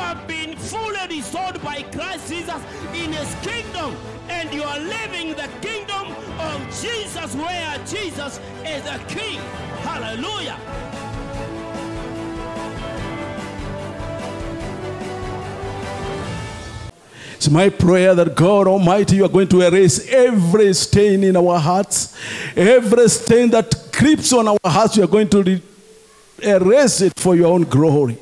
have been fully restored by Christ Jesus in his kingdom, and you are living the kingdom of Jesus, where Jesus is the king. Hallelujah. It's my prayer that God Almighty, you are going to erase every stain in our hearts. Every stain that creeps on our hearts, you are going to erase it for your own glory.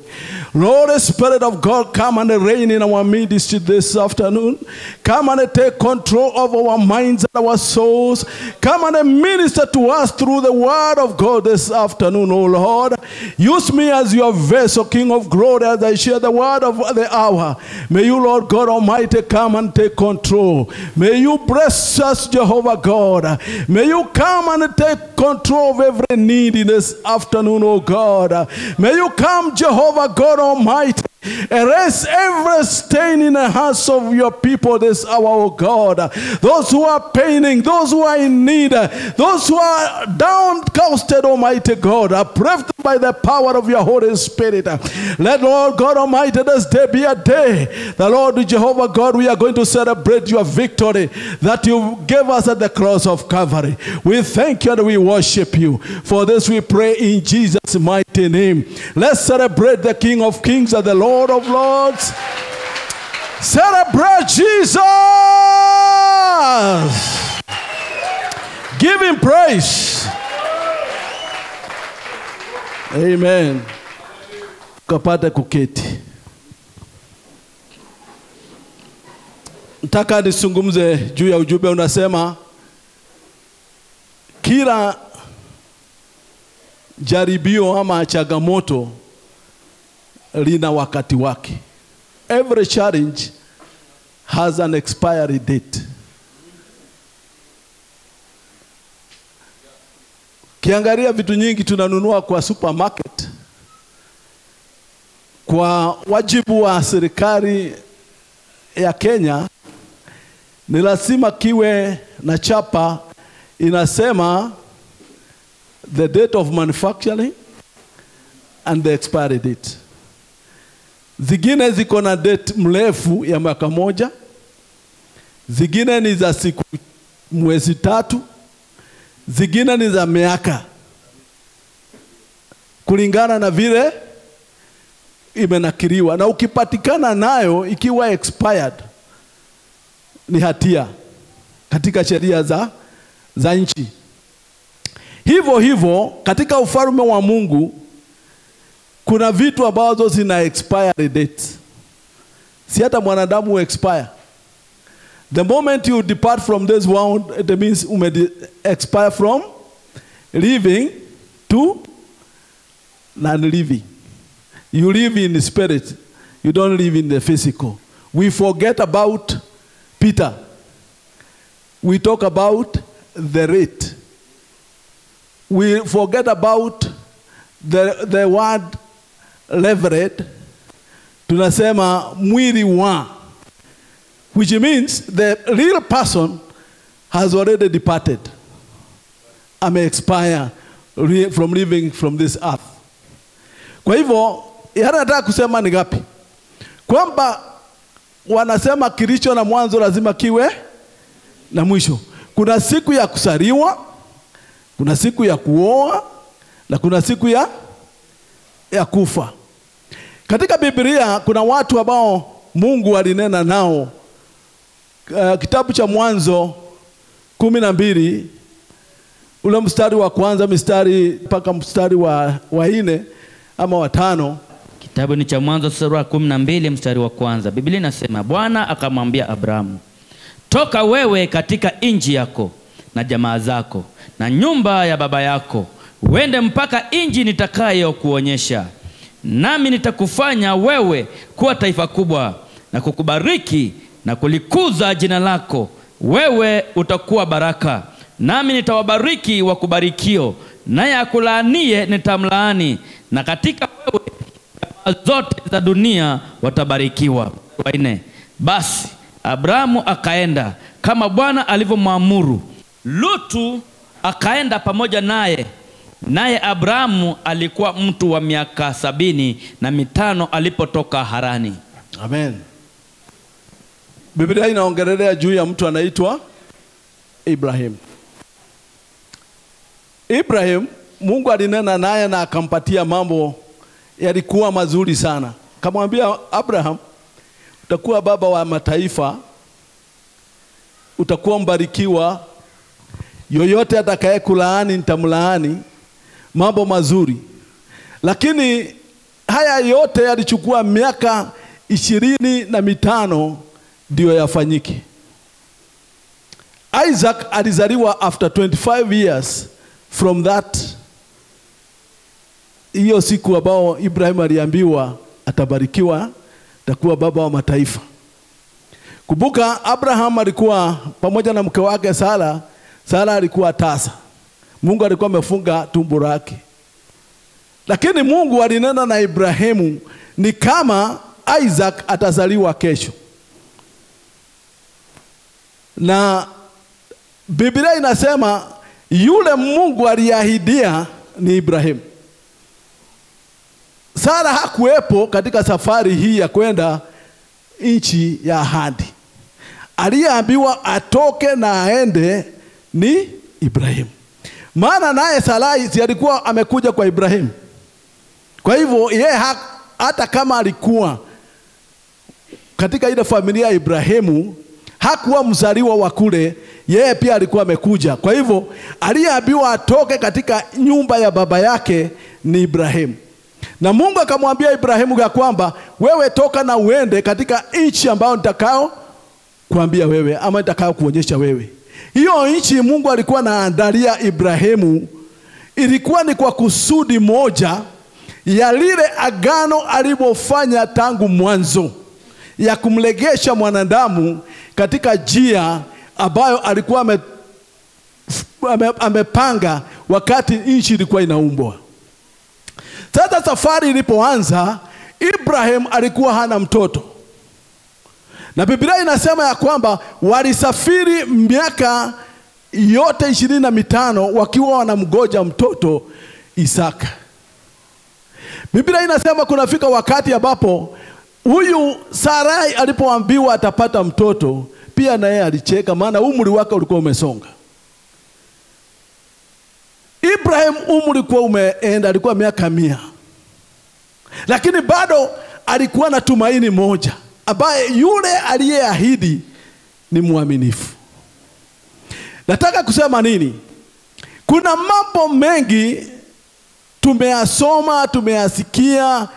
Lord, Spirit of God, come and reign in our midst this afternoon. Come and take control of our minds and our souls. Come and minister to us through the word of God this afternoon, oh Lord. Use me as your vessel, King of glory, as I share the word of the hour. May you, Lord God Almighty, come and take control. May you bless us, Jehovah God. May you come and take control of every need in this afternoon, oh God. May you come, Jehovah God Almighty, erase every stain in the hearts of your people this hour, oh God. Those who are paining, those who are in need, those who are downcasted, Almighty God, uplifted by the power of your Holy Spirit. Let, Lord God Almighty, this day be a day, the Lord Jehovah God, we are going to celebrate your victory that you gave us at the cross of Calvary. We thank you and we worship you. For this we pray in Jesus' mighty name. Let's celebrate the King of Kings and the Lord of Lords. Celebrate Jesus. Give him praise. Amen. Kapata kuketi. Nataka nisungumze juu ya ujumbe unasema kila jaribio ama changamoto lina wakati wake. Every challenge has an expiry date. Kiangalia vitu nyingi tunanunua kwa supermarket, kwa wajibu wa serikali ya Kenya ni lazima kiwe na chapa inasema the date of manufacturing and the expiry date. Zingine ziko na date mrefu ya mwaka moja, zingine ni za siku mwezi 3, zingine ni za miaka, kulingana na vile imenakiriwa. Na ukipatikana nayo ikiwa expired ni hatia katika sheria za nchi. Hivyo hivyo katika ufalme wa Mungu kuna vitu ambazo zina expiry dates. Si hata mwanadamu expire. The moment you depart from this world, it means expire from living to non-living. You live in the spirit. You don't live in the physical. We forget about Peter. We talk about the rate. We forget about the word levered. Tunasema mwili wa, which means the real person has already departed. Ame expire from living from this earth. Kwa hivyo nataka kusema ni gapi? Kwamba wanasema kilicho na mwanzo lazima kiwe na mwisho. Kuna siku ya kusaliwa, kuna siku ya kuoa, na kuna siku ya kufa. Katika Biblia kuna watu ambao Mungu alinena nao. Kitabu cha Mwanzo 12 ule mstari wa kwanza mpaka mstari wa 4 ama wa 5. Kitabu ni cha Mwanzo sura 12 mstari wa kwanza. Biblia inasema, Bwana akamwambia Abrahamu, toka wewe katika nchi yako na jamaa zako na nyumba ya baba yako, uende mpaka nchi nitakayo kuonyesha, nami nitakufanya wewe kuwa taifa kubwa na kukubariki na kulikuza jina lako. Wewe utakuwa baraka, nami nitawabariki wakubarikio, naye akulaanie nitamlaani, na katika wewe jamaa zote za dunia watabarikiwa. 4. Basi Abrahamu akaenda kama Bwana alivyomwamuru. Lutu akaenda pamoja naye. Naye Abrahamu alikuwa mtu wa miaka 75 alipotoka Harani. Amen. Biblia inaongelea juu ya mtu anaitwa Ibrahim. Ibrahim, Mungu alinena naye na akampatia mambo yalikuwa mazuri sana. Akamwambia Abraham, utakuwa baba wa mataifa, utakuwa mbarikiwa, yoyote atakaye kulaani nitamlaani, mambo mazuri. Lakini haya yote yalichukua miaka 25 ndio yafanyike. Isaac alizaliwa after 25 years from that. Hiyo siku ambao Ibrahim aliambiwa atabarikiwa, atakuwa baba wa mataifa. Kumbuka Abraham alikuwa pamoja na mke wake Sara. Sara alikuwa tasa. Mungu alikuwa amefunga tumbo lake. Lakini Mungu alinena na Ibrahimu ni kama Isaac atazaliwa kesho. Na Biblia inasema yule Mungu aliahidia ni Ibrahimu. Sara hakuwepo katika safari hii ya kwenda nchi ya ahadi. Aliyeambiwa atoke na aende ni Ibrahimu. Maana naye Sarai si alikuwa amekuja kwa Ibrahimu. Kwa hivyo yeye hata kama alikuwa katika ile familia ya Ibrahimu, hakuwa mzaliwa wa kule, yeye pia alikuwa amekuja. Kwa hivyo aliyeambiwa atoke katika nyumba ya baba yake ni Ibrahimu. Na Mungu akamwambia Ibrahimu ya kwamba wewe toka na uende katika nchi ambayo nitakao kuambia wewe ama nitakao kuonyesha wewe. Hiyo nchi Mungu alikuwa anaandalia Ibrahimu ilikuwa ni kwa kusudi moja ya lile agano alilofanya tangu mwanzo ya kumlegesha mwanadamu katika njia ambayo alikuwa amepanga wakati nchi ilikuwa inaumbwa. Sasa safari ilipoanza, Ibrahim alikuwa hana mtoto. Na Biblia inasema ya kwamba walisafiri miaka yote 25 wakiwa wanamgoja mtoto Isaka. Biblia inasema kunafika wakati ambapo huyu Sarai alipoambiwa atapata mtoto, pia na yeye alicheka maana umri wake ulikuwa umesonga. Ibrahim umri ulikuwa umeenda, alikuwa miaka 100. Lakini bado alikuwa na tumaini moja, ambaye yule aliyeahidi ni mwaminifu. Nataka kusema nini? Kuna mambo mengi tumeyasoma, tumeyasikia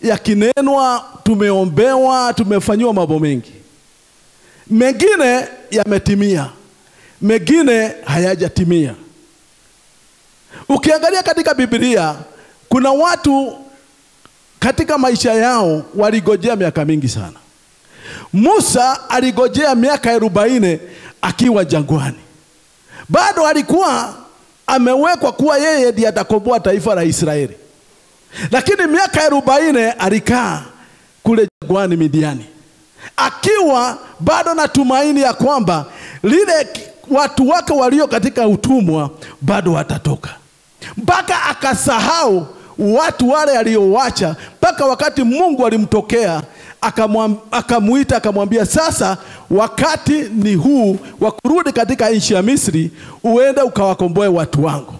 yakinenwa, tumeombewa, tumefanywa mambo mengi. Mengine yametimia, mengine hayajatimia. Ukiangalia katika Biblia, kuna watu katika maisha yao waligojea miaka mingi sana. Musa aligojea miaka 40 akiwa jangwani. Bado alikuwa amewekwa kuwa yeye ndiye atakomboa taifa la Israeli. Lakini miaka 40 alikaa kule jangwani Midiani, akiwa bado na tumaini ya kwamba lile watu wake walio katika utumwa bado watatoka. Mpaka akasahau watu wale aliowacha, mpaka wakati Mungu alimtokea akamuita akamwambia, sasa wakati ni huu wa kurudi katika nchi ya Misri, uende ukawakomboe watu wangu.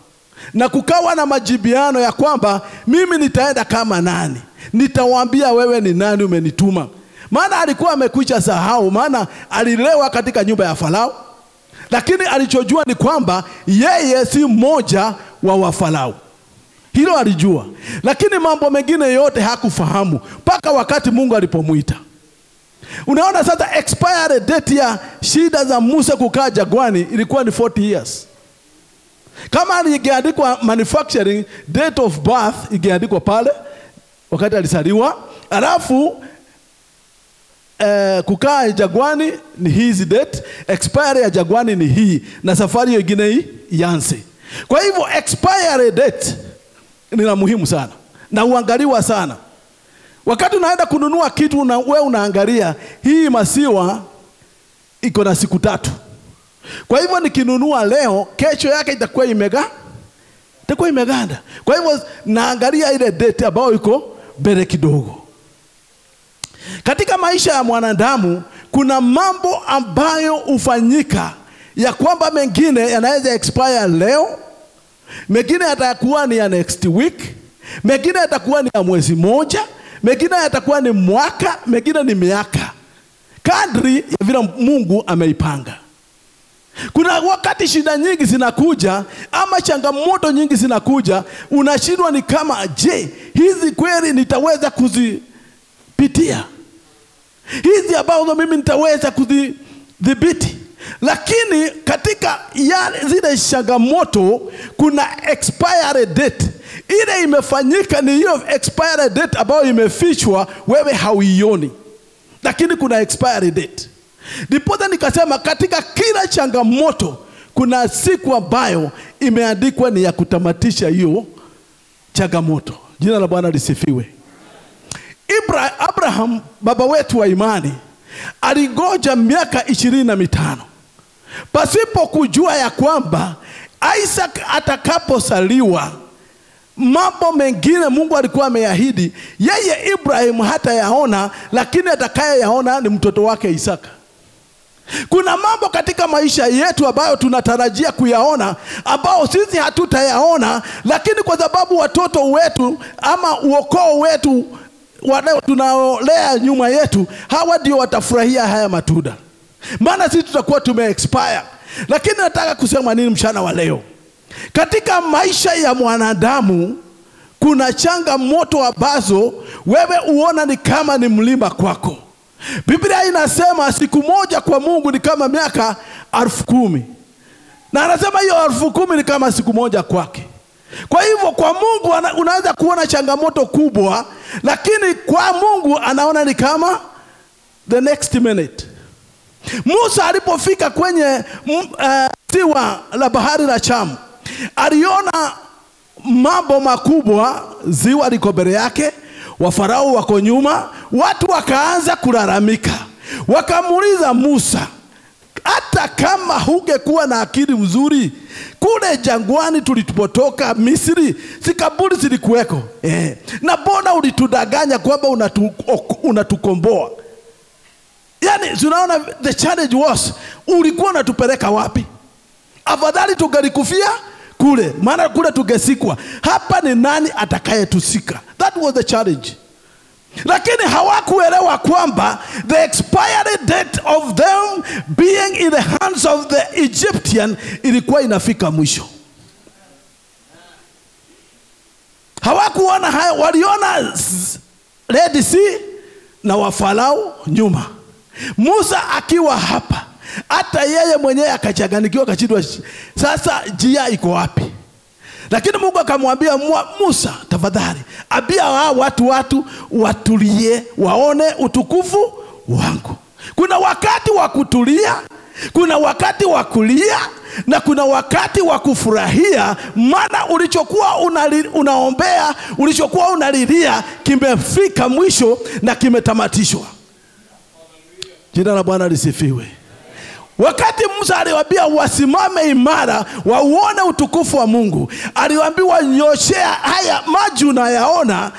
Na kukawa na majibiano ya kwamba mimi nitaenda kama nani, nitawaambia wewe ni nani umenituma. Maana alikuwa amekwisha sahau, maana alilewa katika nyumba ya Farao. Lakini alichojua ni kwamba yeye si mmoja wa Wafarao. Hilo alijua. Lakini mambo mengine yote hakufahamu mpaka wakati Mungu alipomuita. Unaona sasa expiry date ya shida za Musa kukaa jangwani ilikuwa ni 40 years. Kama ingeandikwa manufacturing date of birth ingeandikwa pale wakati alizaliwa, alafu kukaa jangwani ni hizi date, expiry ya jangwani ni hii, na safari nyingine hii ianze. Kwa hivyo expiry date ni la muhimu sana na uangaliwa sana. Wakati unaenda kununua kitu wewe unaangalia hii masiwa iko na siku 3. Kwa hivyo nikinunua leo, kesho yake itakuwa imeganda. Kwa hivyo naangalia ile date ambayo iko mbele kidogo. Katika maisha ya mwanadamu kuna mambo ambayo hufanyika ya kwamba mengine yanaweza expire leo, mengine yatakuwa ni ya next week, mengine yatakuwa ni ya mwezi moja, mengine yatakuwa ni mwaka, mengine ni miaka, kadri ya vile Mungu ameipanga. Kuna wakati shida nyingi zinakuja ama changamoto nyingi zinakuja, unashindwa ni kama, je, hizi kweli nitaweza kuzipitia? Hizi ambazo mimi nitaweza kudhibiti? Lakini katika zile changamoto kuna expiry date. Ile imefanyika ni hiyo expiry date ambayo imefichwa, wewe hauioni, lakini kuna expiry date. Ndipo nikasema katika kila changamoto kuna siku ambayo imeandikwa ni ya kutamatisha hiyo changamoto. Jina la Bwana lisifiwe. Abraham, baba wetu wa imani, alingoja miaka 25 pasipo kujua ya kwamba Isaac atakaposaliwa, mambo mengine Mungu alikuwa ameahidi yeye Ibrahim hata yaona, lakini atakaye yaona ni mtoto wake Isaka. Kuna mambo katika maisha yetu ambayo tunatarajia kuyaona ambao sisi hatutayaona, lakini kwa sababu watoto wetu ama ukoo wetu wale tunaolea nyuma yetu, hawa ndio watafurahia haya matunda, maana sisi tutakuwa tume-expire. Lakini nataka kusema nini mchana wa leo? Katika maisha ya mwanadamu kuna changamoto ambazo wewe uona ni kama ni mlima kwako. Biblia inasema siku moja kwa Mungu ni kama miaka 10,000. Na anasema hiyo 10,000 ni kama siku moja kwake. Kwa hivyo kwa Mungu unaweza kuona changamoto kubwa, lakini kwa Mungu anaona ni kama the next minute. Musa alipofika kwenye ziwa la bahari la Shamu, aliona mambo makubwa, ziwa liko mbele yake, wafarao wako nyuma, watu wakaanza kulalamika. Wakamuuliza Musa, hata kama hungekuwa na akili mzuri, kule jangwani tulipotoka Misri, si kaburi zilikuweko? Na mbona ulitudanganya kwamba unatukomboa? Yani tunaona the challenge was, ulikuwa unatupeleka wapi? Afadhali tungelikufia kule, maana kule tungesikwa. Hapa ni nani atakayetusika? That was the challenge. Lakini hawakuelewa kwamba the expiry date of them being in the hands of the Egyptian ilikuwa inafika mwisho. Hawakuona hayo, waliona Red Sea na wafarao nyuma. Musa akiwa hapa, hata yeye mwenyewe akachanganyikiwa, akashindwa sasa njia iko wapi? Lakini Mungu akamwambia Musa, tafadhali ambia watu watulie, waone utukufu wangu. Kuna wakati wa kutulia, kuna wakati wa kulia, na kuna wakati wa kufurahia, maana ulichokuwa unaombea, ulichokuwa unalilia kimefika mwisho na kimetamatishwa. Jina la Bwana lisifiwe. Wakati Musa aliwaambia wasimame imara wauone utukufu wa Mungu, aliwaambiwa nyoshea haya maji unayaona,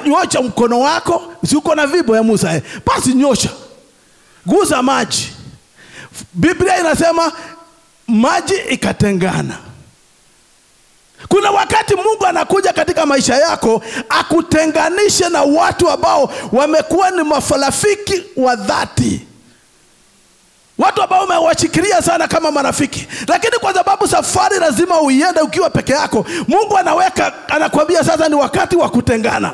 nyosha mkono wako. Si uko na vibo ya Musa? Basi nyosha, guza maji. Biblia inasema maji ikatengana. Kuna wakati Mungu anakuja katika maisha yako akutenganishe na watu ambao wamekuwa ni marafiki wa dhati, watu ambao umewashikilia sana kama marafiki, lakini kwa sababu safari lazima uiende ukiwa peke yako, Mungu anakuambia sasa ni wakati wa kutengana.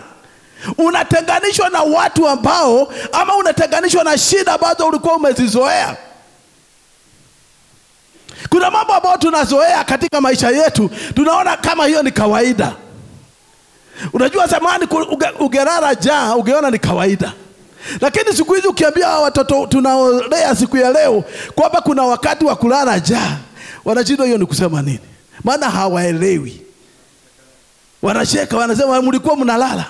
Unatenganishwa na watu ambao, ama unatenganishwa na shida ambazo ulikuwa umezizoea. Kuna mambo ambayo tunazoea katika maisha yetu, tunaona kama hiyo ni kawaida. Unajua zamani ugerara jaa, ungeona ni kawaida. Lakini siku hizi ukiambia watoto tunaolea siku ya leo kwamba kuna wakati wa kulala njaa, wanashindwa hiyo ni kusema nini, maana hawaelewi. Wanacheka, wanasema mlikuwa mnalala,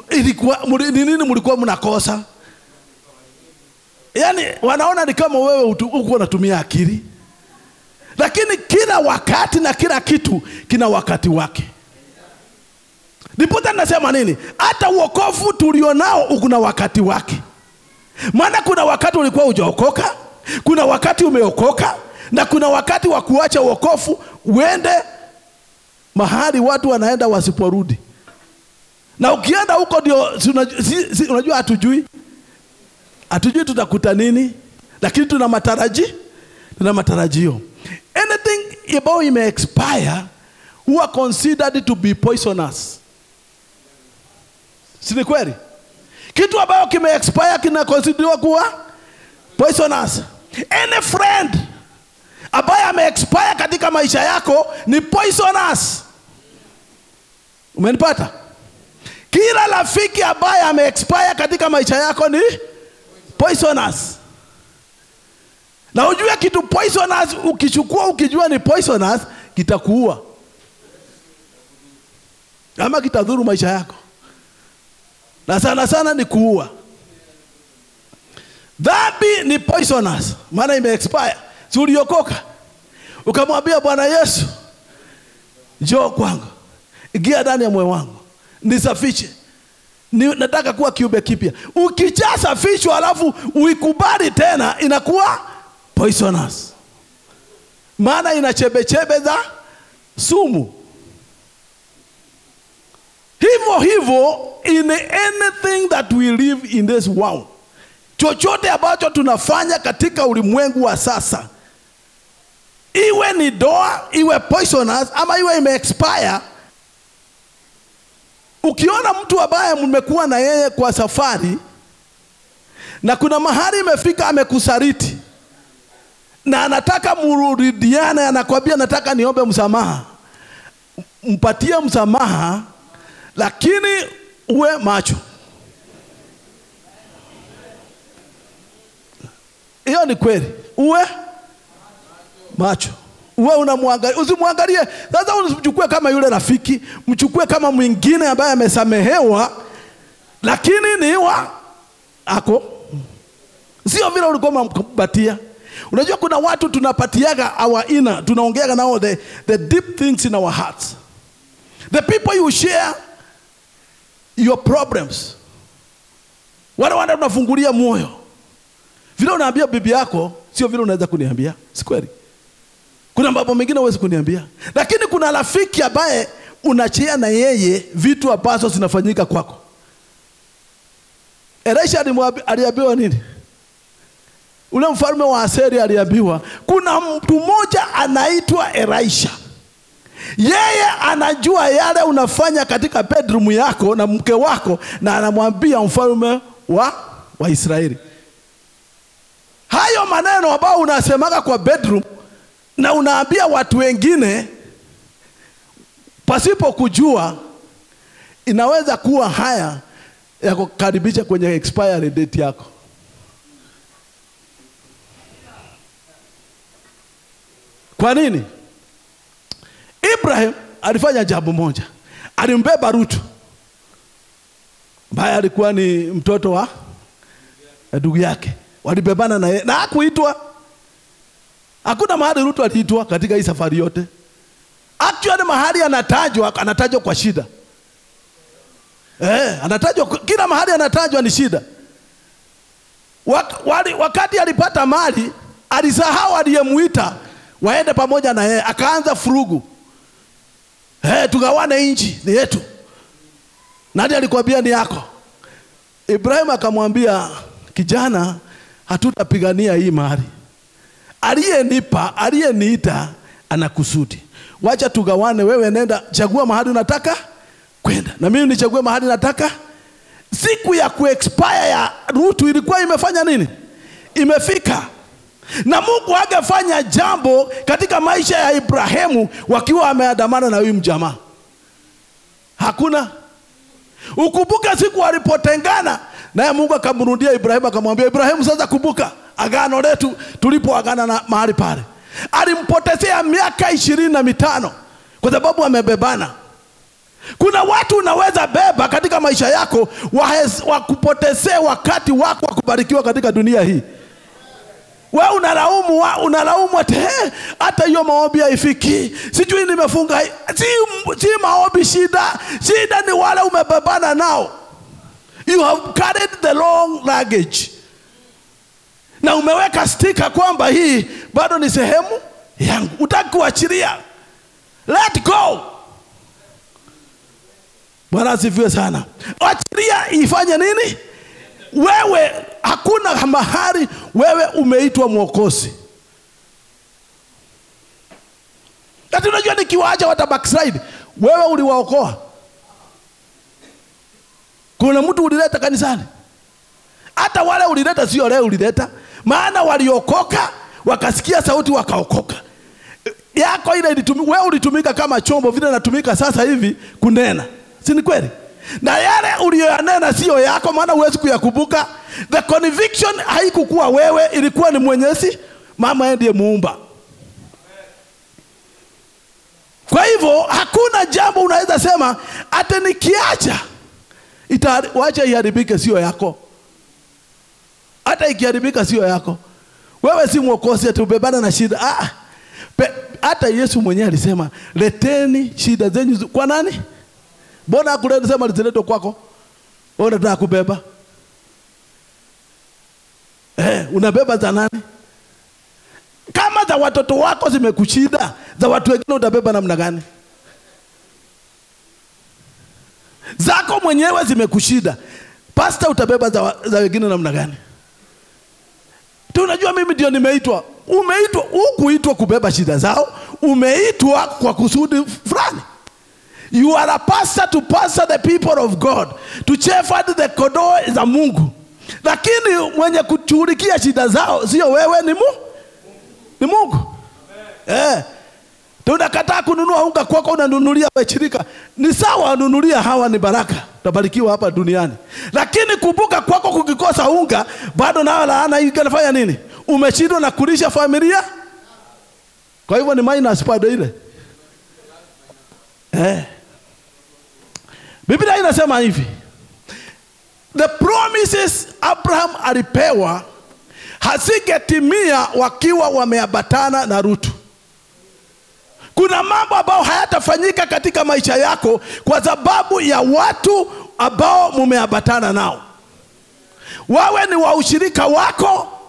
ilikuwa nini mlikuwa mnakosa? Yani wanaona ni kama wewe uko unatumia akili. Lakini kila wakati na kila kitu kina wakati wake. Ndipo nasema nini? Hata wokovu tulionao ukuna wakati wake. Maana kuna wakati ulikuwa hujaokoka, kuna wakati umeokoka, na kuna wakati wa kuacha wokovu uende mahali watu wanaenda wasiporudi. Na ukienda huko ndio unajua hatujui tutakuta nini, lakini tuna matarajio. Anything about ime expire who are considered to be poisonous. Si ni kweli? Kitu ambacho kime expire kina considered kuwa poisonous. Any friend ambaye ame expire katika maisha yako ni poisonous. Umenipata? Kila rafiki ambaye ame expire katika maisha yako ni poisonous. Na ujue kitu poisonous ukichukua ukijua ni poisonous kitakuua. Ama kitadhuru maisha yako. Na sana ni kuua. Dhambi ni poisonous. Maana ime expire. Si uliokoka. Ukamwambia Bwana Yesu, njoo kwangu. Ingia ndani ya moyo wangu. Nisafishe. Nataka kuwa kiumbe kipya. Ukishasafishwa alafu uikubali tena inakuwa poisonous. Maana ina chembechembe za sumu. Hivyo in anything that we live in this world, chochote ambacho tunafanya katika ulimwengu wa sasa, iwe ni doa, iwe poisonous, ama iwe ime expire, ukiona mtu ambaye mmekuwa na yeye kwa safari na kuna mahali imefika amekusariti na anataka murudiane, anakuambia nataka niombe msamaha, mpatie msamaha, lakini uwe macho. Hiyo ni kweli. Uwe macho. Uwe unamwangalia, usimwangalie. Sasa usimchukue kama yule rafiki, mchukue kama mwingine ambaye amesamehewa, lakini ni wa ako. Sio vile ulikuwa umembatia. Unajua kuna watu tunapatiaga our inner, tunaongeaga nao the deep things in our hearts. The people you share your problems. Wale unafungulia moyo. Vile unaambia bibi yako, sio vile unaweza kuniambia. Si kweli? Kuna mambo mengine huwezi kuniambia. Lakini kuna rafiki ambaye unachea na yeye vitu ambazo zinafanyika kwako. Elisha aliambiwa nini? Ule mfalme wa Aseri aliambiwa, kuna mtu mmoja anaitwa Elisha. Yeye anajua yale unafanya katika bedroom yako na mke wako, na anamwambia mfalme wa Israeli. Hayo maneno ambao unasemaga kwa bedroom na unaambia watu wengine pasipo kujua, inaweza kuwa haya ya kukaribisha kwenye expiry date yako. Kwa nini? Ibrahim alifanya jambo moja. Alimbeba Rutu, ambaye alikuwa ni mtoto wa ndugu yake. Walibebana na yeye na hakuitwa. Hakuna mahali Rutu aliitwa katika hii safari yote. Actually mahali anatajwa kwa shida. Anatajwa kila mahali, anatajwa ni shida. Wakati alipata mali, alisahau aliyemuita waende pamoja na yeye, akaanza furugu. Tugawane nchi ni yetu. Nani alikwambia ni yako? Ibrahim akamwambia, kijana, hatutapigania hii mali. Aliyeniita anakusudi. Wacha tugawane, wewe nenda chagua mahali unataka kwenda, na mimi nichague mahali nataka. Siku ya kuexpire ya Rutu ilikuwa imefanya nini? Imefika. Na Mungu hangefanya jambo katika maisha ya Ibrahimu wakiwa ameandamana na huyu mjamaa. Hakuna. Ukumbuka siku walipotengana, naye Mungu akamrudia Ibrahimu akamwambia, Ibrahimu, sasa kumbuka agano letu tulipoagana na mahali pale. Alimpotezea miaka 25 kwa sababu amebebana. Kuna watu unaweza beba katika maisha yako wakupotezea wakati wako wa kubarikiwa katika dunia hii. Wewe unalaumu hata hiyo maombi haifiki. Sijui nimefunga. Si maombi shida. Shida ni wale umebebana nao. You have carried the long luggage. Na umeweka stika kwamba hii bado ni sehemu yangu. Utaki kuachilia. Let go. Bwana asifiwe sana. Achilia ifanye nini? Wewe hakuna mahali wewe umeitwa mwokozi. Ati unajua nikiwaacha wata backslide, wewe uliwaokoa. Kuna mtu ulileta kanisani. Hata wale ulileta sio leo ulileta, maana waliokoka wakasikia sauti wakaokoka. Yako ile wewe ulitumika kama chombo vile natumika sasa hivi kunena. Si ni kweli? Na yale uliyoyanena sio yako, maana huwezi kuyakumbuka. The conviction haikukuwa wewe, ilikuwa ni Mwenyezi Mama ndiye muumba. Kwa hivyo hakuna jambo unaweza sema ate nikiacha wacha iharibike, sio yako. Hata ikiharibika sio yako. Wewe si mwokozi ati ubebana na shida. Hata Yesu mwenyewe alisema leteni shida zenyu kwa nani? Mbona hakuleta sema liziletwe kwako? Wewe unataka kubeba? Unabeba za nani? Kama za watoto wako zimekushida, za watu wengine utabeba namna gani? Zako mwenyewe zimekushida, pastor utabeba za wengine namna gani? Tunajua mimi ndio nimeitwa. Umeitwa, hukuitwa kubeba shida zao, umeitwa kwa kusudi fulani. You are a pastor to pastor the people of God, to shepherd the kondoo za Mungu. Lakini mwenye kushughulikia shida zao sio wewe, ni Mungu. Tunakataa kununua unga kwako, unanunulia washirika. Ni sawa, ununulia hawa ni baraka, utabarikiwa hapa duniani. Lakini kumbuka kwako kukikosa unga, bado na laana hii inafanya nini? Umeshindwa na kulisha familia. Kwa hivyo ni minus bado ile. Biblia inasema hivi. The promises Abraham alipewa hazingetimia wakiwa wameambatana na Rutu. Kuna mambo ambayo hayatafanyika katika maisha yako kwa sababu ya watu ambao mumeambatana nao. Wawe ni wa ushirika wako,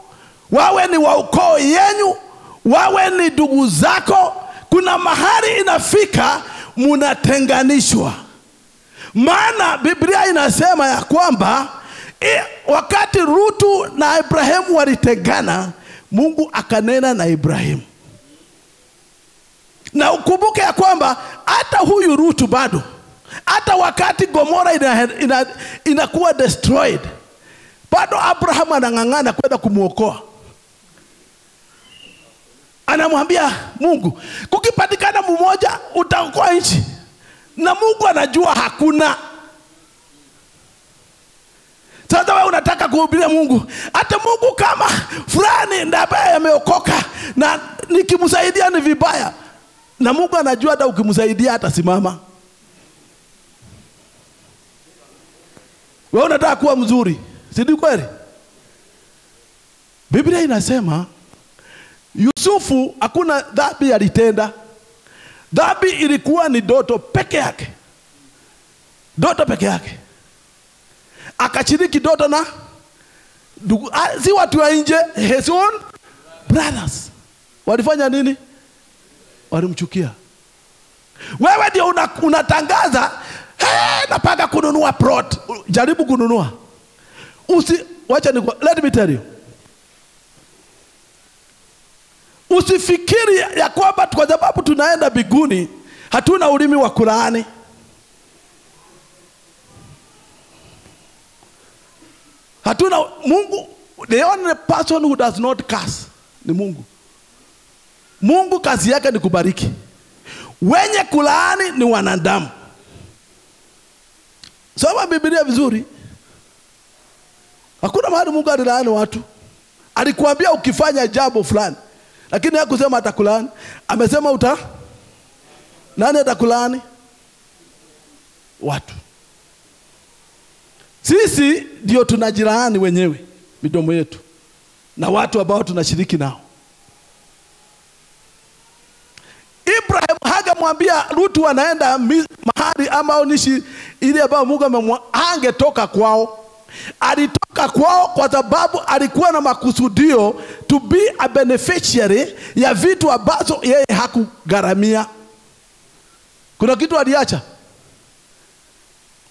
wawe ni wa ukoo yenu, wawe ni ndugu zako, kuna mahali inafika munatenganishwa. Maana Biblia inasema ya kwamba wakati Rutu na Ibrahimu walitengana, Mungu akanena na Ibrahimu. Na ukumbuke ya kwamba hata huyu Rutu bado, hata wakati Gomora inakuwa destroyed, bado Abraham anang'ang'ana kwenda kumuokoa. Anamwambia Mungu, kukipatikana mmoja utaokoa nchi. Na Mungu anajua hakuna. Sasa wewe unataka kuhubiria Mungu, hata Mungu kama fulani ndiye ambaye ameokoka na nikimsaidia ni vibaya. Na Mungu anajua hata ukimsaidia atasimama. Wewe unataka kuwa mzuri, si ndio kweli? Biblia inasema Yusufu hakuna dhambi alitenda. Dhambi ilikuwa ni ndoto peke yake. Ndoto peke yake. Akashiriki ndoto na si watu wa nje, his own brothers. Walifanya nini? Walimchukia. Wewe ndio unatangaza, napaka kununua plot. Jaribu kununua. Let me tell you. Usifikiri ya kwamba kwa sababu tunaenda mbinguni hatuna ulimi wa kulaani. Hatuna. Mungu, the only person who does not curse ni Mungu. Mungu kazi yake ni kubariki. Wenye kulaani ni wanadamu. Soma Biblia vizuri. Hakuna mahali Mungu alilaani watu. Alikuambia ukifanya jambo fulani, lakini hakusema atakulaani. Amesema nani atakulaani? Watu. Sisi ndio tunajilaani wenyewe midomo yetu. na watu ambao tunashiriki nao. Ibrahim hagamwambia Rutu anaenda mahali ama onishi ile ambayo Mungu angetoka kwao. Alitoka kwao kwa sababu alikuwa na makusudio to be a beneficiary ya vitu ambazo yeye hakugharamia. Kuna kitu aliacha?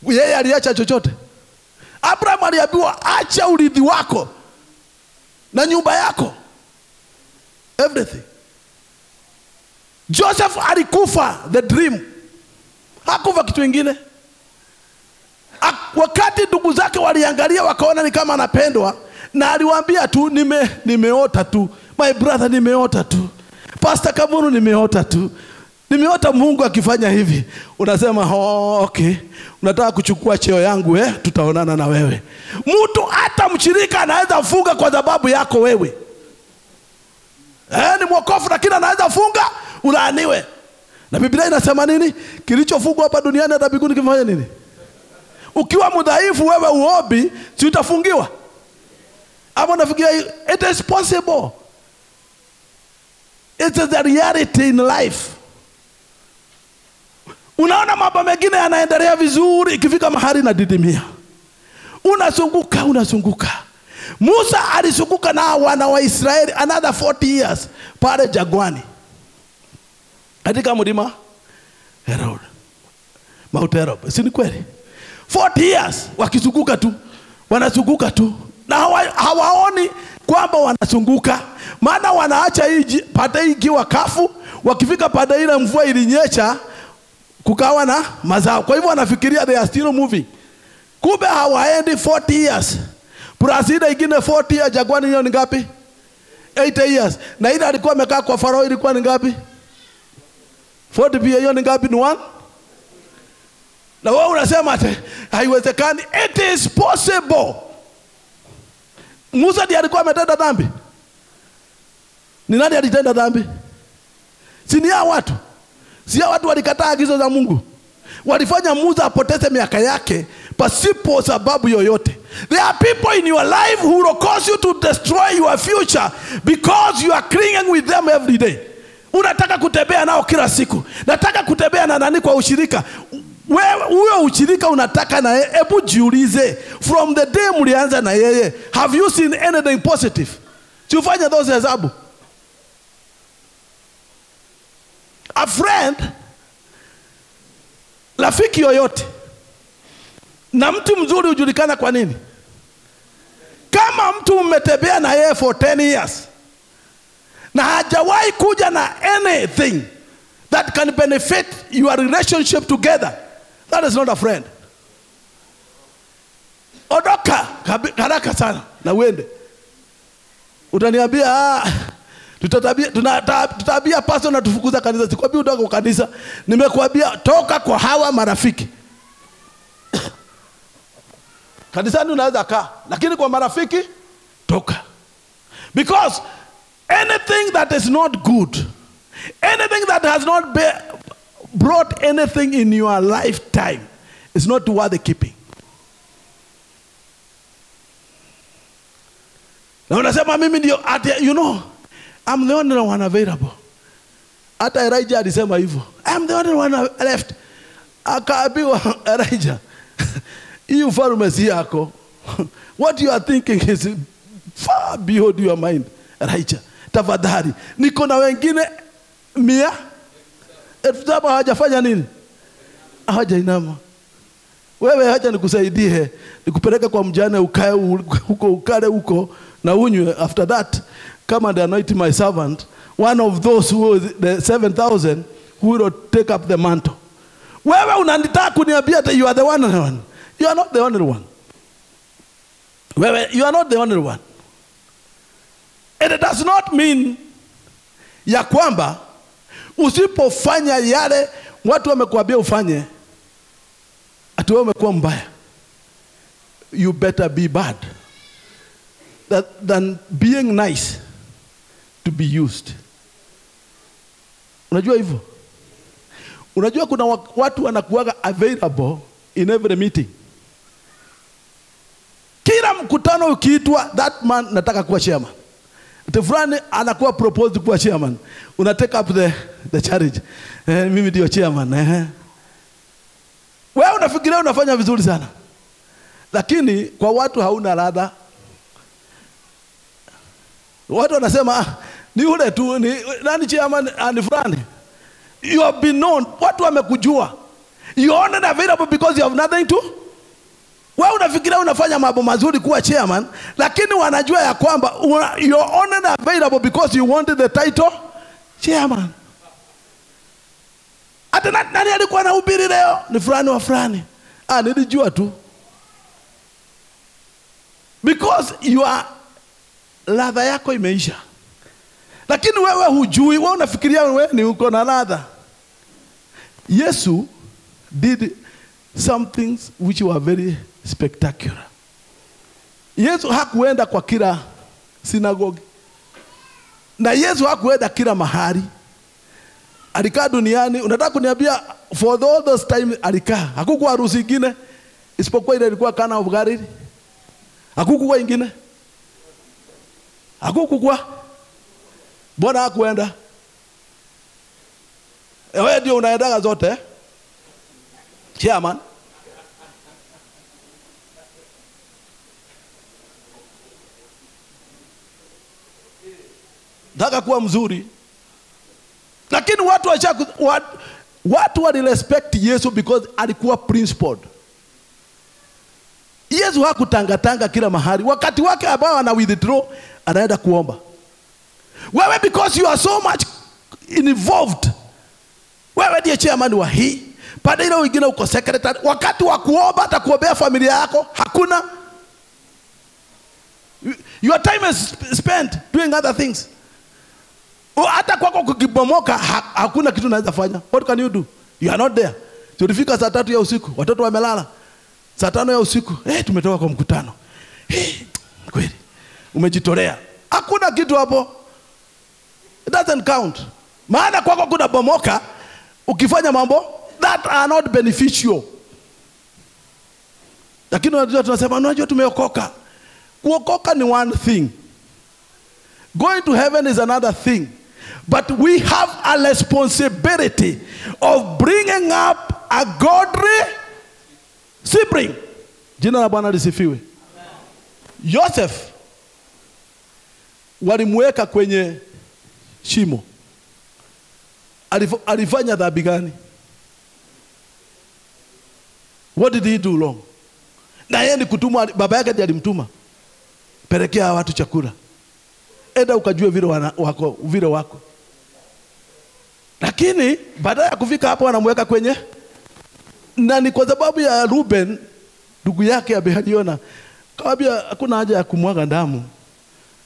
Yeye aliacha chochote? Abraham aliambiwa acha urithi wako na nyumba yako, everything. Joseph alikufa the dream, hakufa kitu kingine. Wakati ndugu zake waliangalia wakaona ni kama anapendwa, na aliwaambia tu nimeota tu, my brother, nimeota tu, Pastor Kamunu, nimeota tu, nimeota Mungu akifanya hivi. Unasema okay, unataka kuchukua cheo yangu, tutaonana na wewe. Mtu hata mshirika anaweza funga kwa sababu yako wewe. Ni mwokofu lakini anaweza funga ulaaniwe. Na Biblia inasema nini? Kilichofungwa hapa duniani hata mbinguni kimfanya nini? Ukiwa mdhaifu wewe uombi, si utafungiwa? Ama unafikiria it is possible? It is the reality in life. Unaona mambo mengine yanaendelea vizuri, ikifika mahali na didimia. Unazunguka. Musa alizunguka na wana wa Israeli another 40 years pale jangwani. Katika mlima Herod, Mount Herod. Si ni kweli? 40 years wakizunguka tu, wanazunguka tu, na hawaoni kwamba wanazunguka, maana wanaacha hii pande hii ikiwa kafu, wakifika pande ile mvua ilinyesha kukawa na mazao. Kwa hivyo wanafikiria they are still moving. Kumbe hawaendi 40 years. Plus ile ingine 40 years jangwani, hiyo ni ngapi? 80 years. Na ile alikuwa amekaa kwa Farao ilikuwa ni ngapi? 40 pia, hiyo ni ngapi? Ni 1. Na wewe unasema ati haiwezekani. It is possible. Musa ndiye alikuwa ametenda dhambi? Ni nani alitenda dhambi? Si ni hao watu? Si hao watu walikataa agizo za Mungu? Walifanya Musa apoteze miaka yake pasipo sababu yoyote. There are people in your life who will cause you to destroy your future because you are clinging with them every day. Unataka kutembea nao kila siku. Nataka kutembea na nani kwa ushirika? Wewe huyo ushirika unataka na yeye, hebu jiulize, from the day mlianza na yeye, have you seen anything positive? Tufanye those hesabu. A friend, rafiki yoyote na mtu mzuri hujulikana kwa nini? Kama mtu mmetembea na yeye for 10 years na hajawahi kuja na anything that can benefit your relationship together, that is not a friend. Ondoka haraka sana na uende. Utaniambia tutatabia pastor na tufukuza kanisa. Sikwambia utoka kwa kanisa, nimekuambia toka kwa hawa marafiki. Kanisani unaweza kaa, lakini kwa marafiki toka. Because anything that is not good, anything that has not brought anything in your lifetime is not worth keeping. Na unasema mimi ndio, you know, I'm the only one available. Hata Elijah alisema hivyo. I'm the only one left. Akaambiwa Elijah, hii ufalme si yako. What you are thinking is far beyond your mind. Elijah, tafadhali, niko na wengine 100,000 hawajafanya nini? Hawajainama. Wewe haja nikusaidie, nikupeleke kwa mjane ukae huko, ukale huko na unywe. After that, come and anoint my servant, one of those who the 7,000 who will take up the mantle. Wewe unanitaka kuniambia that you are the one. You are not the only one. Wewe, you are not the only one. It does not mean ya kwamba usipofanya yale watu wamekuambia ufanye ati wewe umekuwa mbaya. You better be bad than being nice to be used. Unajua hivyo? Unajua kuna watu wanakuwaga available in every meeting. Kila mkutano ukiitwa, that man nataka kuwa chairman. Mtu fulani anakuwa proposed kuwa chairman. Una take up the charge. Mimi ndio chairman. Wewe unafikiria unafanya vizuri sana. Lakini kwa watu hauna ladha. Watu wanasema ni ule tu ni nani chairman ni fulani. You have been known. Watu wamekujua. You are only available because you have nothing to. Wewe unafikiria unafanya mambo mazuri kuwa chairman, lakini wanajua ya kwamba you are only available because you wanted the title chairman. Hata nani alikuwa anahubiri leo? Ni fulani wa fulani. Nilijua tu. Because you are ladha yako imeisha. Lakini wewe hujui, wewe unafikiria wewe ni uko na ladha. Yesu did some things which were very spectacular. Yesu hakuenda kwa kila sinagogi. Na Yesu hakuenda kila mahali. Alikaa duniani, unataka kuniambia for all those time alikaa. Hakukuwa harusi nyingine isipokuwa ile ilikuwa Kana of Galilee. Hakukuwa nyingine. Hakukuwa. Mbona hakuenda? Wewe ndio unaendaga zote. Chairman. Nataka kuwa mzuri. Lakini watu walirespect Yesu because alikuwa principled. Yesu hakutangatanga kila mahali. Wakati wake ambao ana withdraw, anaenda kuomba. Wewe because you are so much involved. Wewe ndiye chairman wa hii. Baada ile wengine uko secretary. Wakati wa kuomba atakuombea familia yako hakuna. Your time is spent doing other things. Hata kwako kukibomoka hakuna kitu unaweza fanya. What can you do? You are not there. Tulifika saa 3 ya usiku, watoto wamelala. Saa 5 ya usiku, tumetoka kwa mkutano. Kweli. Umejitolea. Hakuna kitu hapo. It doesn't count. Maana kwako kuna bomoka ukifanya mambo that are not beneficial. Lakini unajua tunasema unajua tumeokoka. Kuokoka ni one thing. Going to heaven is another thing. But we have a responsibility of bringing up a godly sibling. Jina la Bwana lisifiwe. Joseph walimweka kwenye shimo. Alifanya dhambi gani? What did he do wrong? Na yeye ni kutumwa, baba yake ndiye alimtuma. Pelekea watu chakula. Enda ukajue vile wako. Lakini baada ya kufika hapo wanamweka kwenye, na ni kwa sababu ya Ruben ndugu yake aliona kabla hakuna haja ya kumwaga damu.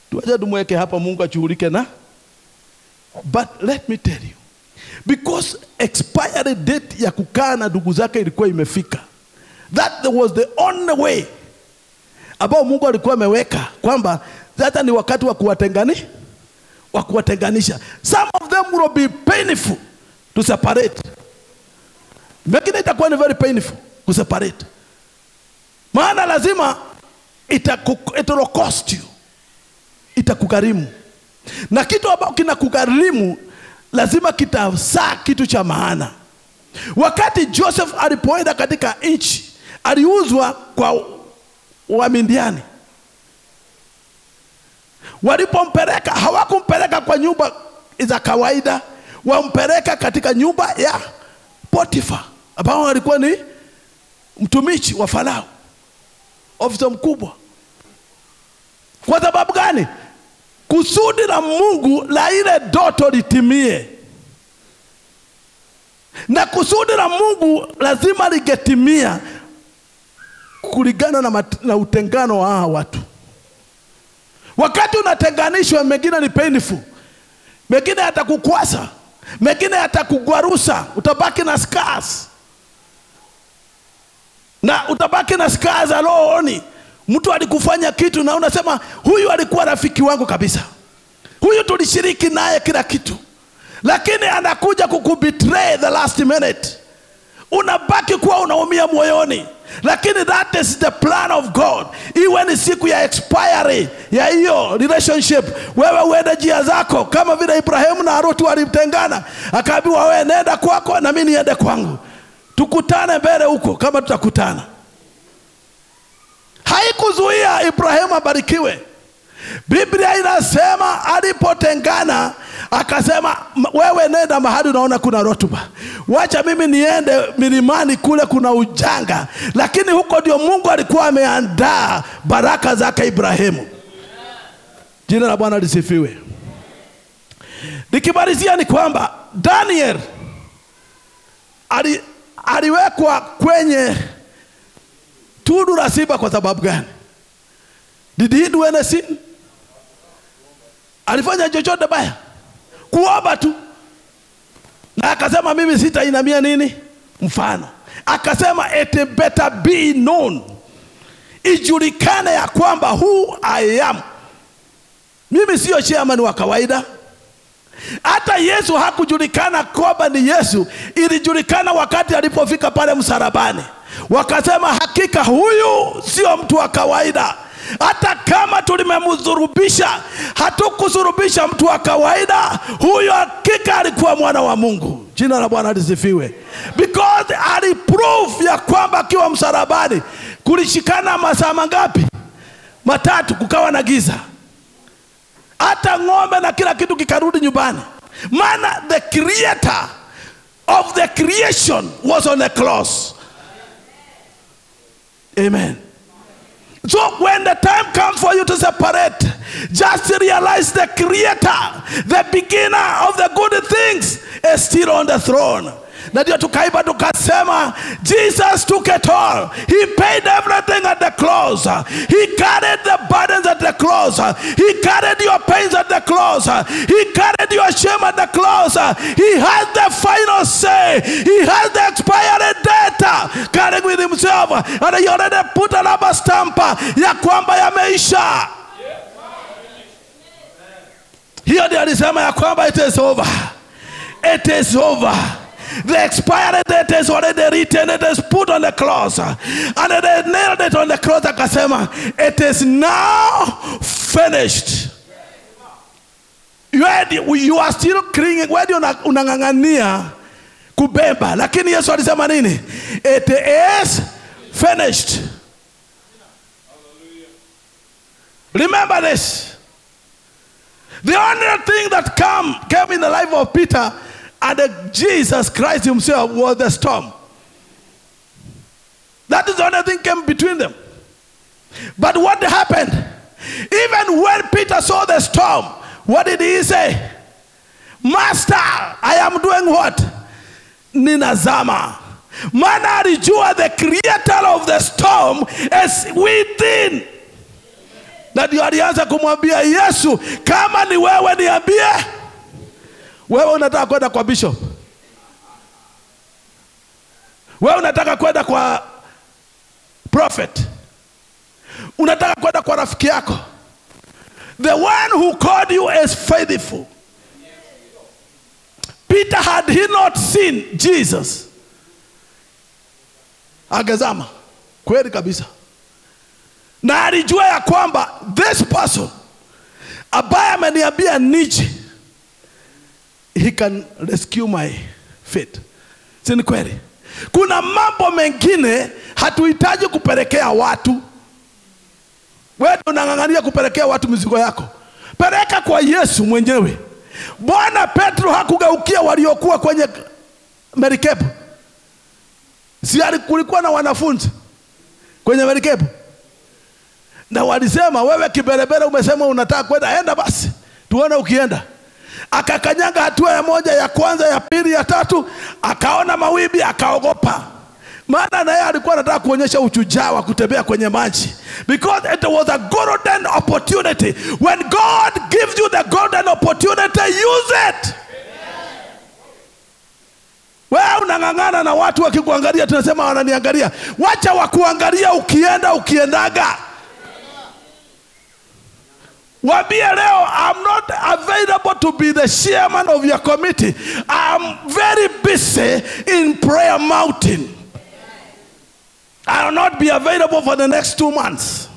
Tuaje tumweke hapa Mungu achurike na. But let me tell you, because expiry date ya kukaa na ndugu zake ilikuwa imefika. That was the only way ambao Mungu alikuwa ameweka kwamba hata ni wakati wa kuwatenganisha. Some of them will be painful to separate. Mengine itakuwa ni very painful to separate. Maana lazima it'll cost you. Itakugarimu. Na kitu ambao kinakugarimu lazima kitazaa kitu cha maana. Wakati Joseph alipoenda katika nchi, aliuzwa kwa Wamidiani. Walipompeleka hawakumpeleka kwa nyumba za kawaida, wampeleka katika nyumba ya Potifa ambao alikuwa ni mtumishi wa Farao, ofisa mkubwa. Kwa sababu gani? Kusudi la Mungu la ile ndoto litimie. Na kusudi la Mungu lazima ligetimia kulingana na utengano wa hawa watu. Wakati unatenganishwa, mengine ni painful, mengine atakukwasa, mengine atakugwarusa, utabaki na scars. Na utabaki na scars za rohoni. Mtu alikufanya kitu na unasema huyu alikuwa rafiki wangu kabisa. Huyu tulishiriki naye kila kitu. Lakini anakuja kukubetray the last minute. Unabaki kuwa unaumia moyoni. lakini that is the plan of God. Iwe ni siku ya expiry ya hiyo relationship, wewe uende njia zako, kama vile Ibrahimu na Lutu walitengana, akaambiwa wewe nenda kwako na mimi niende kwangu, tukutane mbele huko kama tutakutana. Haikuzuia Ibrahimu abarikiwe. Biblia inasema alipotengana akasema wewe nenda mahali unaona kuna rotuba, wacha mimi niende milimani kule kuna ujanga. Lakini huko ndio Mungu alikuwa ameandaa baraka zake Ibrahimu. Jina la Bwana lisifiwe. Nikimalizia ni kwamba Daniel aliwekwa kwenye tundu la simba kwa sababu gani? Did he do anything? Alifanya chochote baya? Kuomba tu. Na akasema mimi sitainamia nini? Mfano. Akasema it better be known, ijulikane ya kwamba who I am. Mimi sio chairman wa kawaida. Hata Yesu hakujulikana kwamba ni Yesu, ilijulikana wakati alipofika pale msalabani. Wakasema hakika huyu sio mtu wa kawaida. Hata kama tulimemzurubisha, hatukusurubisha mtu wa kawaida. Huyu hakika alikuwa mwana wa Mungu. Jina la Bwana lisifiwe. Because aliprove ya kwamba akiwa msalabani kulishikana masaa mangapi? 3, kukawa na giza. Hata ng'ombe na kila kitu kikarudi nyumbani. Maana the creator of the creation was on the cross. Amen. So when the time comes for you to separate, just realize the creator, the beginner of the good things, is still on the throne. Na ndio tukaiba tukasema Jesus took it all. He paid everything at the cross. He carried the burdens at the cross. He carried your pains at the cross. He carried your shame at the cross. He has the final say. He has the expiry date carrying with himself, and he already put a rubber stamp ya kwamba yameisha. Hiyo ndio alisema ya kwamba it is over. It is over. The expiry date is already written. It is put on the cross, and they nailed it on the cross. Akasema it is now finished. You are still clinging. Wewe unang'ang'ania kubeba, lakini Yesu alisema nini? It is finished. Remember this. The only thing that came in the life of Peter and Jesus Christ himself was the storm. That is the only thing came between them. But what happened? Even when Peter saw the storm, what did he say? Master, I am doing what? Ninazama. Maana alijua the creator of the storm is within. Na ndio alianza kumwambia Yesu, kama ni wewe niambie. Wewe unataka kwenda kwa bishop? Wewe unataka kwenda kwa prophet? Unataka kwenda kwa rafiki yako? The one who called you is faithful. Peter, had he not seen Jesus, angezama kweli kabisa. Na alijua ya kwamba this person ambaye ameniambia nije, he can rescue my faith. Si ni kweli? Kuna mambo mengine hatuhitaji kupelekea watu. Wewe unang'ang'ania kupelekea watu mizigo yako. Peleka kwa Yesu mwenyewe. Bwana Petro hakugeukia waliokuwa kwenye merikebu. Si kulikuwa na wanafunzi kwenye merikebu, na walisema wewe kiberebere umesema unataka kwenda, enda basi tuone ukienda. Akakanyanga hatua ya moja, ya kwanza, ya pili, ya tatu, akaona mawimbi, akaogopa. Maana naye alikuwa anataka kuonyesha ushujaa wa kutembea kwenye maji. Because it was a golden opportunity. When God gives you the golden opportunity, use it. Wewe unang'ang'ana na watu wakikuangalia, tunasema wananiangalia. Wacha wakuangalia ukiendaga. Wambie leo, I'm not available to be the chairman of your committee. I'm very busy in prayer mountain. I will not be available for the next 2 months.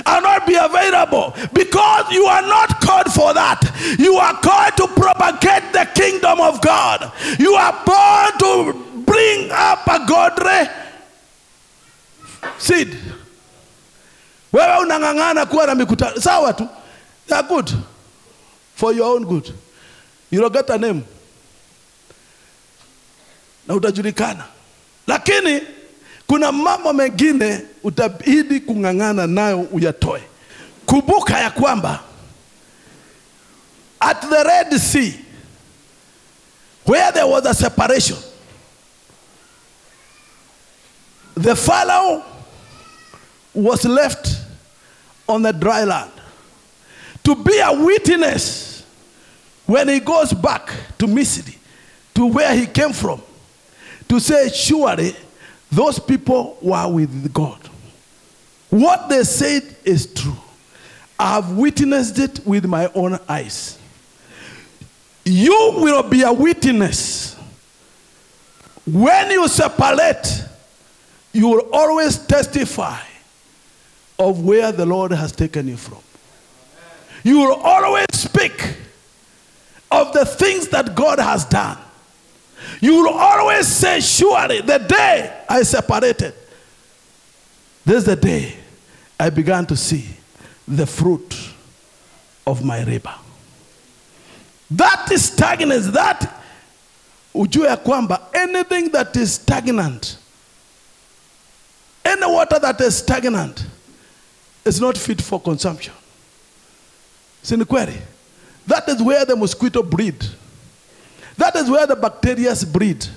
I will not be available, because you are not called for that. You are called to propagate the kingdom of God. You are born to bring up a godly seed. Wewe unang'ang'ana kuwa na mikutano. Sawa tu. They are good. For your own good. You will get a name. Na utajulikana. Lakini kuna mambo mengine utabidi kung'ang'ana nayo uyatoe. Kumbuka ya kwamba at the Red Sea, where there was a separation, the Pharaoh was left on the dry land to be a witness when he goes back to Misri, to where he came from, to say, surely those people were with God. What they said is true. I have witnessed it with my own eyes. You will be a witness. When you separate, you will always testify of where the Lord has taken you from. You will always speak of the things that God has done. You will always say, surely the day I separated, this is the day I began to see the fruit of my labor. That is stagnant. That ujue ya kwamba anything that is stagnant, any water that is stagnant is not fit for consumption. Sini kweli? That is where the mosquito breed. That is where the bacteria breed.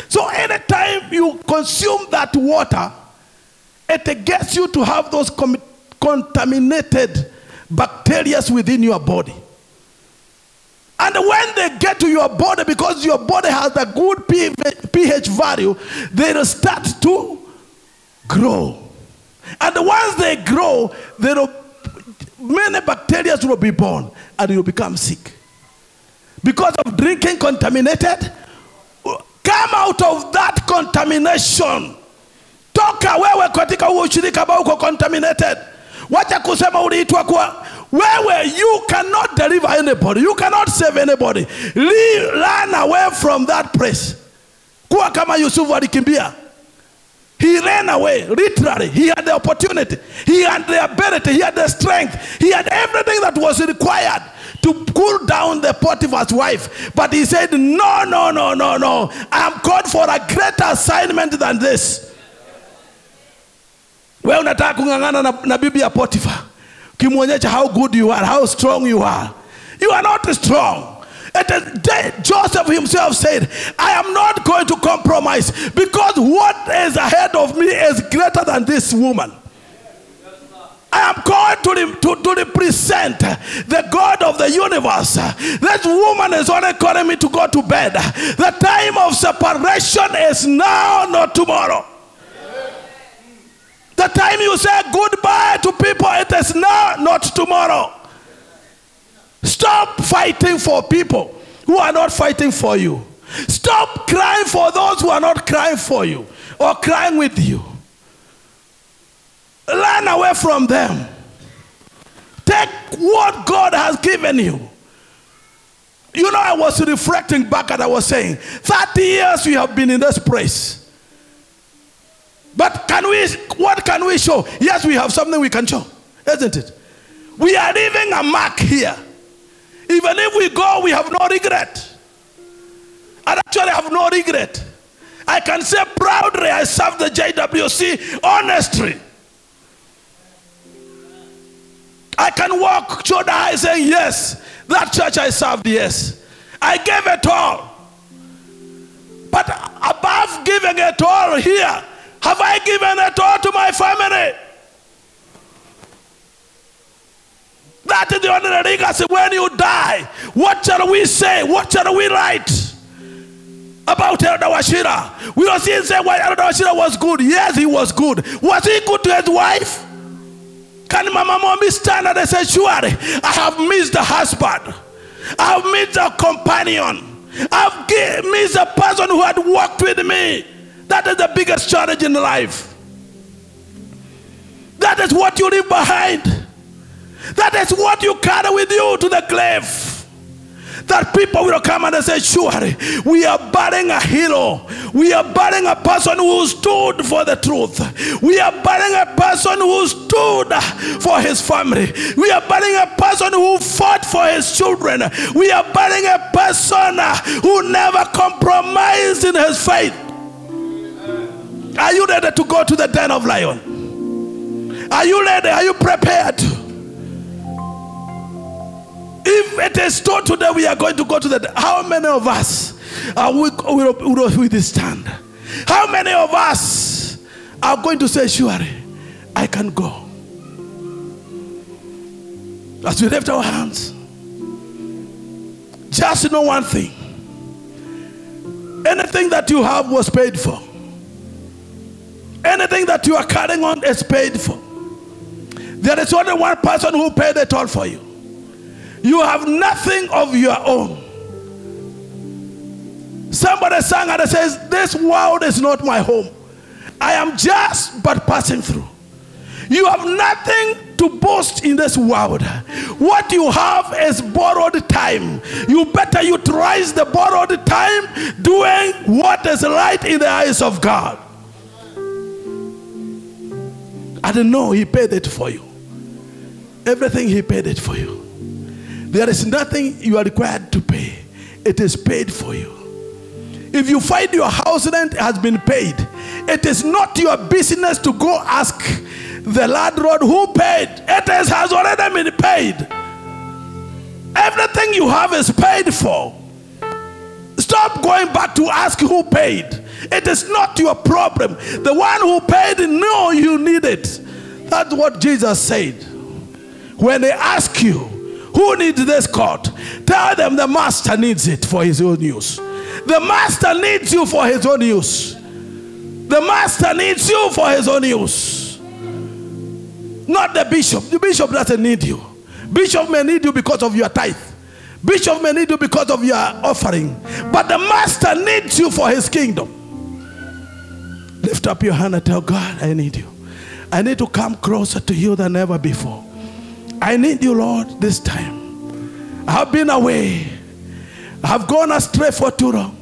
So anytime you consume that water, it gets you to have those contaminated bacteria within your body. And when they get to your body, because your body has a good pH value, they will start to grow. And once they grow, many bacteria will be born and you will become sick. Because of drinking contaminated, come out of that contamination. Toka wewe katika huo ushirika ambao uko contaminated. Wacha kusema uliitwa kwa wewe, you cannot deliver anybody. You cannot save anybody. Run away from that place. Kuwa kama Yusufu alikimbia. He ran away, literally. He had the opportunity. He had the ability. He had the strength. He had everything that was required to cool down the Potiphar's wife. But he said, no, no, no, no, no. I am called for a greater assignment than this. Wewe unataka kung'ang'ana na bibi ya Potiphar. Kimuonyesha how good you are, how strong you are. You are not strong. Joseph himself said, I am not going to compromise, because what is ahead of me is greater than this woman. I am called to represent the God of the universe. This woman is only calling me to go to bed. The time of separation is now, not tomorrow. The time you say goodbye to people, it is now, not tomorrow. Stop fighting for people who are not fighting for you. Stop crying for those who are not crying for you or crying with you. Run away from them. Take what God has given you. You know, I was reflecting back and I was saying, 30 years we have been in this place. But what can we show? Yes, we have something we can show, isn't it? We are leaving a mark here. Even if we go, we have no regret. I actually have no regret. I can say proudly, I served the JWC honestly. I can walk shoulder high saying, yes, that church I served, yes. I gave it all. But above giving it all here, have I given it all to my family? That is the only legacy. When you die, what shall we say? What shall we write about Elder Wachira? We don't see and say, well, Elder Wachira was good. Yes, he was good. Was he good to his wife? Can Mama Mommy stand and say, surely I have missed the husband. I have missed a companion. I have missed a person who had walked with me. That is the biggest challenge in life. That is what you leave behind. That is what you carry with you to the grave. That people will come and say, surely we are burying a hero. We are burying a person who stood for the truth. We are burying a person who stood for his family. We are burying a person who fought for his children. We are burying a person who never compromised in his faith. Are you ready to go to the den of lion? Are you ready? Are you prepared? If it is told today we are going to go to the, how many of us will stand? How many of us are going to say, surely I can go? As we lift our hands, just know one thing. Anything that you have was paid for. Anything that you are carrying on is paid for. There is only one person who paid it all for you. You have nothing of your own. Somebody sang and says, this world is not my home. I am just but passing through. You have nothing to boast in this world. What you have is borrowed time. You better utilize the borrowed time doing what is right in the eyes of God. I don't know, he paid it for you. Everything he paid it for you. There is nothing you are required to pay. It is paid for you. If you find your house rent has been paid, it is not your business to go ask the landlord who paid. It has already been paid. Everything you have is paid for. Stop going back to ask who paid. It is not your problem. The one who paid, no, you need it. That's what Jesus said. When they ask you, who needs this coat? Tell them the master needs it for his own use. The master needs you for his own use. The master needs you for his own use. Not the bishop. The bishop doesn't need you. Bishop may need you because of your tithe. Bishop may need you because of your offering. But the master needs you for his kingdom. Lift up your hand and tell God, I need you. I need to come closer to you than ever before. I need you, Lord, this time. I have been away. I have gone astray for too long.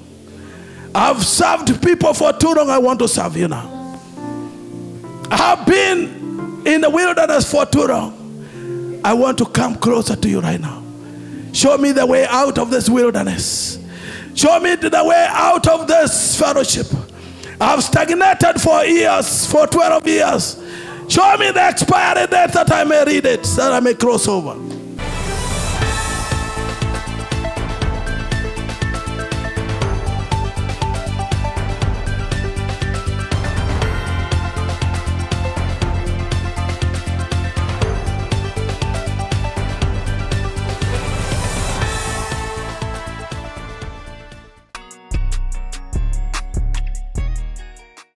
I have served people for too long. I want to serve you now. I have been in the wilderness for too long. I want to come closer to you right now. Show me the way out of this wilderness. Show me the way out of this fellowship. I have stagnated for years, for 12 years. Show me the expiry date that I may read it, that I may cross over.